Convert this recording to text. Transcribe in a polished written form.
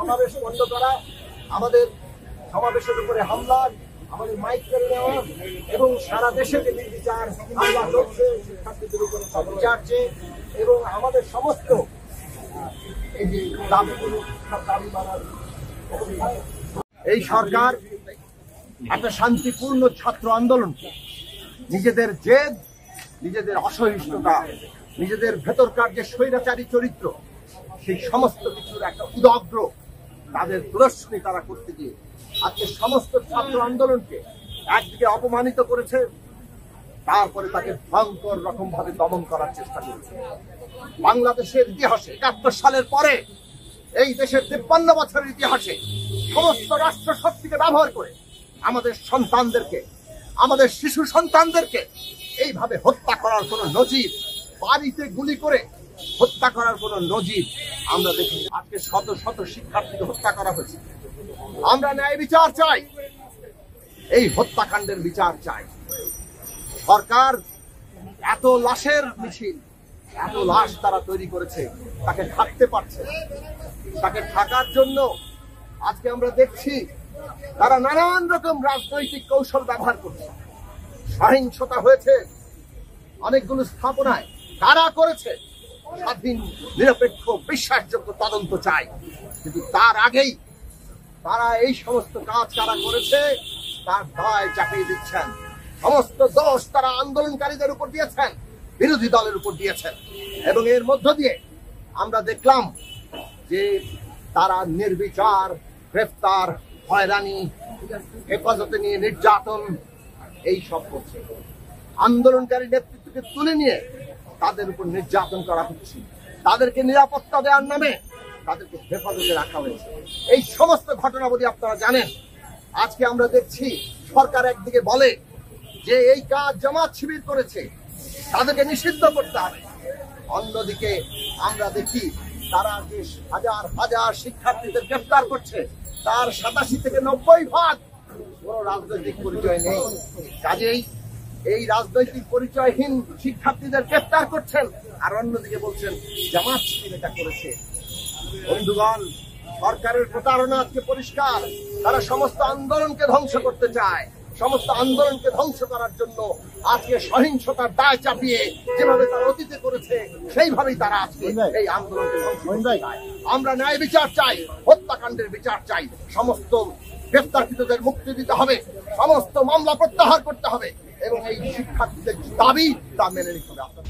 সমাবেশ বন্ধ করা, আমাদের সমাবেশের উপরে হামলা, আমাদের মাইক কেড়ে নেওয়া এবং সারা দেশে যে নির্বিচার হামলা চলছে শিক্ষার্থীদের উপরে বিচার চেয়ে এবং আমাদের সমস্ত এই যে দাবিগুলো দাবি মানার এই সরকার একটা শান্তিপূর্ণ ছাত্র আন্দোলনকে নিজেদের জেদ, নিজেদের অসহিষ্ণুতা, নিজেদের ভেতরকার যে স্বৈরাচারী চরিত্র সেই সমস্ত কিছুর একটা উদগ্র তাদের প্রদর্শনী তারা করতে গিয়ে আজকে সমস্ত ছাত্র আন্দোলনকে একদিকে অপমানিত করেছে, তারপরে তাকে ভয়ঙ্কর রকম ভাবে দমন করার চেষ্টা করেছে। বাংলাদেশের ইতিহাসে ৭১ সালের পরে এই দেশের ৫৩ বছরের ইতিহাসে সমস্ত রাষ্ট্র শক্তিকে ব্যবহার করে আমাদের সন্তানদেরকে, আমাদের শিশু সন্তানদেরকে এইভাবে হত্যা করার কোন নজির, বাড়িতে গুলি করে হত্যা করার কোন নজির আমরা দেখি। আজকে শত শত শিক্ষার্থীকে হত্যা করা হয়েছে। আমরা ন্যায় বিচার চাই, এই হত্যাকাণ্ডের বিচার চাই। সরকার এত লাশের মিছিল, এত লাশ তারা তৈরি করেছে, তাকে ঢাকতে পারছে। তাকে ঢাকার জন্য আজকে আমরা দেখছি তারা নানান রকম রাজনৈতিক কৌশল ব্যবহার করছে। সহিংসতা হয়েছে অনেকগুলো স্থাপনায়, কারা করেছে স্বাধীন, নিরপেক্ষ, বিশ্বাসযোগ্য তদন্ত চাই। কিন্তু তার আগেই তারা এই সমস্ত কাজ কারা করেছে তার দায় চাপিয়ে দিচ্ছেন। সমস্ত দোষ তারা আন্দোলনকারীদের উপর দিয়েছেন, বিরোধী দলের উপর দিয়েছেন। এবং এর মধ্য দিয়ে আমরা দেখলাম যে তারা নির্বিচার গ্রেফতার, হয়রানি, হেফাজতে নিয়ে নির্যাতন এই সব করছে। আন্দোলনকারী নেতৃত্বকে তুলে নিয়ে তাদের উপর নির্যাতন করা হচ্ছে, তাদেরকে নিরাপত্তা দেওয়ার নামে তাদেরকে হেফাজতে রাখা হয়েছে। এই সমস্ত ঘটনাবলী আপনারা জানেন। আজকে আমরা দেখছি সরকার একদিকে বলে যে এই কাজ জামাত শিবির করেছে, তাদেরকে নিষিদ্ধ করতে হবে। অন্যদিকে আমরা দেখি তারা যে হাজার হাজার শিক্ষার্থীদের গ্রেফতার করছে, তার ৮৭ থেকে ৯০% কোন রাজনৈতিক পরিচয় নেই। কাজেই এই রাজনৈতিক পরিচয়হীন শিক্ষার্থীদের গ্রেফতার করছেন, আর অন্যদিকে বলছেন জামাত শিবির এটা করেছে। বন্ধুগণ, সরকারের প্রতারণা আজকে পরিষ্কার। তারা সমস্ত আন্দোলনকে ধ্বংস করতে চায়। সমস্ত আন্দোলনকে ধ্বংস করার জন্য আজকে সহিংসতার দায় চাপিয়ে যেভাবে তারা অতীতে করেছে সেইভাবেই তারা আজকে এই আন্দোলনকে ধ্বংস করতে চায়। আমরা ন্যায় বিচার চাই, হত্যাকাণ্ডের বিচার চাই। সমস্ত গ্রেফতারকৃতদের মুক্তি দিতে হবে, সমস্ত মামলা প্রত্যাহার করতে হবে এবং এই শিক্ষার্থীদের দাবি তা মেনে নিতে হবে।